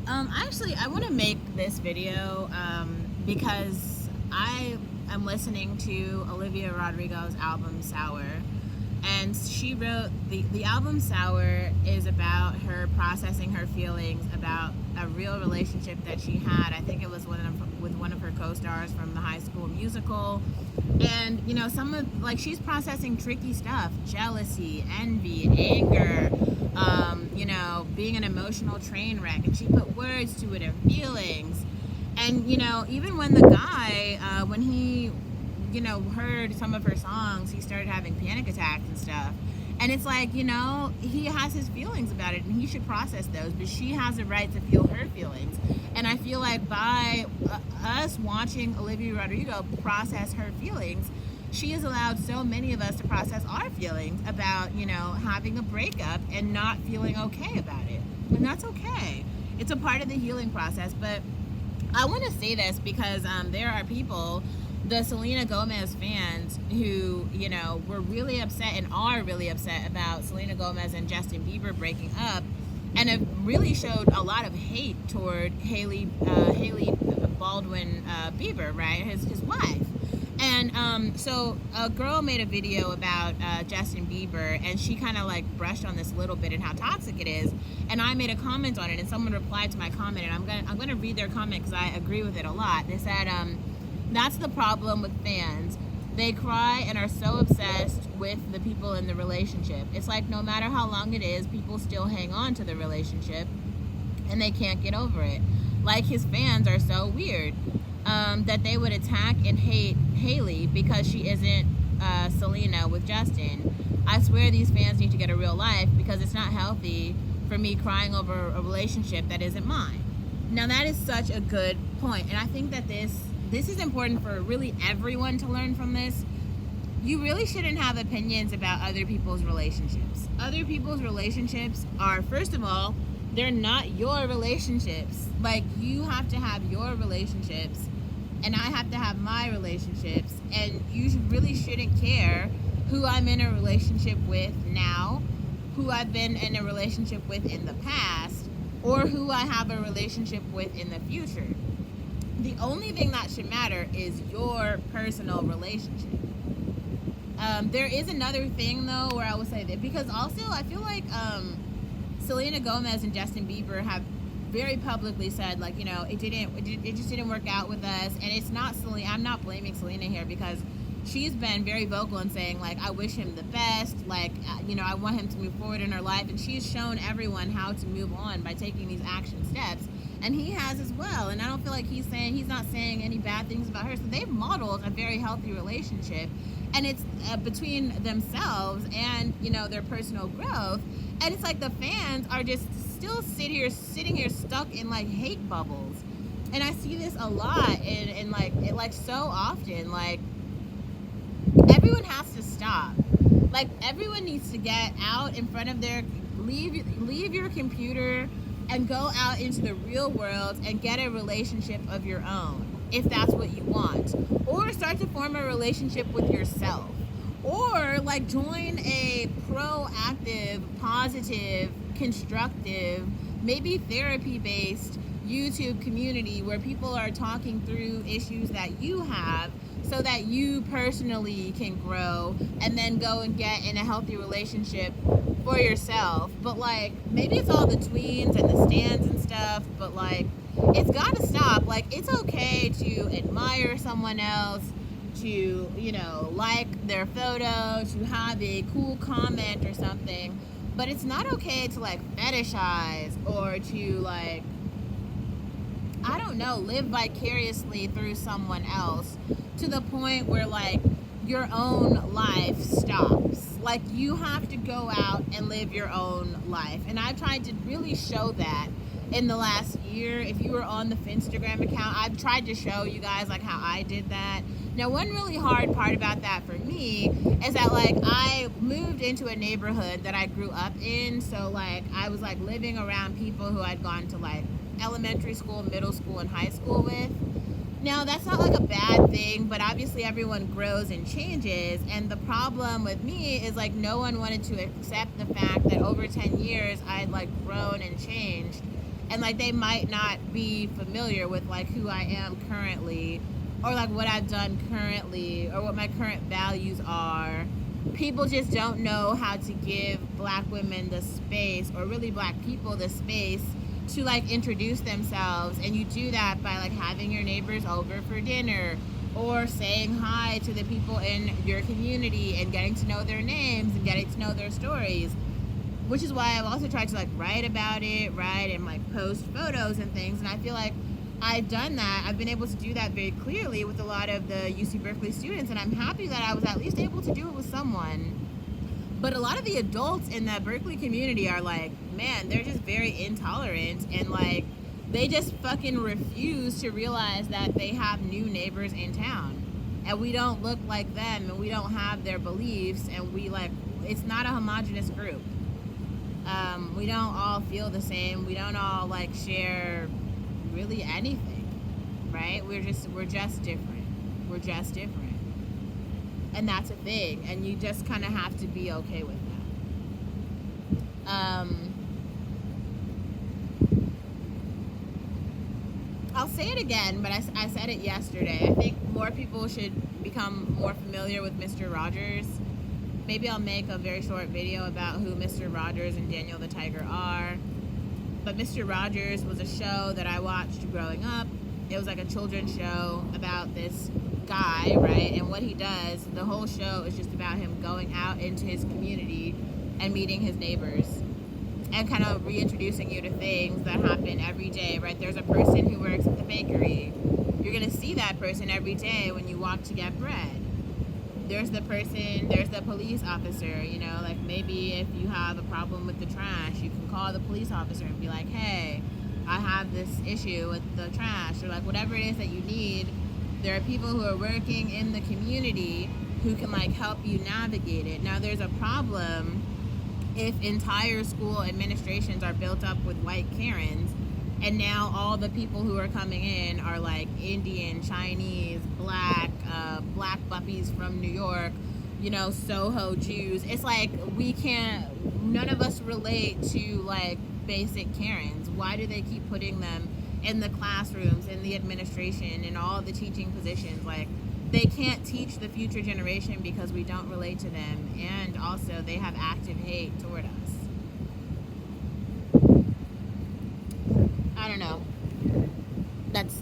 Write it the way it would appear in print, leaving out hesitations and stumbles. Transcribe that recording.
Actually, I want to make this video because I am listening to Olivia Rodrigo's album Sour, and she wrote the album Sour is about her processing her feelings about a real relationship that she had. I think it was with one of her co-stars from the High School Musical, and some of she's processing tricky stuff: jealousy, envy, anger, being an emotional train wreck, and she put words to it, her feelings. And even when the guy, when he, heard some of her songs, he started having panic attacks and stuff. And it's like, he has his feelings about it, and he should process those, but she has a right to feel her feelings. And I feel like by us watching Olivia Rodrigo process her feelings, she has allowed so many of us to process our feelings about, having a breakup and not feeling okay about it. And that's okay. It's a part of the healing process. But I want to say this because there are people, the Selena Gomez fans, who, were really upset and are really upset about Selena Gomez and Justin Bieber breaking up, and have really showed a lot of hate toward Haley Baldwin Bieber, right, his wife. And so a girl made a video about Justin Bieber, and she kind of brushed on this a little bit and how toxic it is. And I made a comment on it, and someone replied to my comment, and I'm gonna read their comment because I agree with it a lot. They said, "That's the problem with fans. They cry and are so obsessed with the people in the relationship. It's like no matter how long it is, people still hang on to the relationship, and they can't get over it. Like his fans are so weird." That they would attack and hate Haley because she isn't Selena with Justin. I swear these fans need to get a real life because it's not healthy for me crying over a relationship that isn't mine. Now that is such a good point, and I think that this is important for really everyone to learn from this. You really shouldn't have opinions about other people's relationships. Other people's relationships are, first of all, they're not your relationships. You have to have your relationships, and I have to have my relationships, and you really shouldn't care who I'm in a relationship with now, who I've been in a relationship with in the past, or who I have a relationship with in the future. The only thing that should matter is your personal relationship. There is another thing though where I would say that, because also I feel like Selena Gomez and Justin Bieber have very publicly said, it just didn't work out with us. And it's not Selena. I'm not blaming Selena here, because she's been very vocal in saying, I wish him the best. I want him to move forward in her life. And she's shown everyone how to move on by taking these action steps. And he has as well. And I don't feel like he's not saying any bad things about her. So they've modeled a very healthy relationship. And it's between themselves and, their personal growth. And it's like the fans are just still sitting here stuck in hate bubbles. And I see this a lot and so often. Everyone has to stop. Everyone needs to get out in front of leave your computer and go out into the real world and get a relationship of your own, if that's what you want. Or start to form a relationship with yourself. Or join a proactive, positive, constructive, maybe therapy-based YouTube community where people are talking through issues that you have, so that you personally can grow and then go and get in a healthy relationship for yourself. But maybe it's all the tweens and the stands and stuff, but it's gotta stop. It's okay to admire someone else, to like their photo, to have a cool comment or something, but it's not okay to fetishize or to I don't know, live vicariously through someone else to the point where your own life stops. You have to go out and live your own life. And I've tried to really show that in the last year. If you were on the Finstagram account, I've tried to show you guys how I did that. Now, one really hard part about that for me is that I moved into a neighborhood that I grew up in. So I was living around people who I'd gone to elementary school, middle school, and high school with. Now, that's not a bad thing, but obviously everyone grows and changes. And the problem with me is no one wanted to accept the fact that over 10 years I'd grown and changed. and like they might not be familiar with like who I am currently, or like what I've done currently, or what my current values are. People just don't know how to give black women the space, or really black people the space, to like introduce themselves. And you do that by like having your neighbors over for dinner, or saying hi to the people in your community and getting to know their names and getting to know their stories. Which is why I've also tried to like write about it, and like post photos and things. And I feel like I've done that. I've been able to do that very clearly with a lot of the UC Berkeley students, and I'm happy that I was at least able to do it with someone. But a lot of the adults in that Berkeley community are like, man, they're just very intolerant, and like they just fucking refuse to realize that they have new neighbors in town, and we don't look like them, and we don't have their beliefs, and we like, it's not a homogenous group. We don't all feel the same. We don't all like share really anything, right? We're just different. We're just different. And that's a thing. And you just kind of have to be okay with that. I'll say it again, but I said it yesterday. I think more people should become more familiar with Mr. Rogers. Maybe I'll make a very short video about who Mr. Rogers and Daniel the Tiger are. But Mr. Rogers was a show that I watched growing up. It was like a children's show about this guy, right? And what he does, the whole show is just about him going out into his community and meeting his neighbors and kind of reintroducing you to things that happen every day, right? There's a person who works at the bakery. You're gonna see that person every day when you walk to get bread. There's the police officer, you know, like maybe if you have a problem with the trash, you can call the police officer and be like, hey, I have this issue with the trash, or like whatever it is that you need. There are people who are working in the community who can like help you navigate it. Now there's a problem if entire school administrations are built up with white Karens, and now all the people who are coming in are like Indian, Chinese, black puppies from New York, you know, Soho Jews. It's like none of us relate to like basic Karens. Why do they keep putting them in the classrooms, in the administration, in all the teaching positions? Like, they can't teach the future generation because we don't relate to them, and also they have active hate toward us. I don't know. That's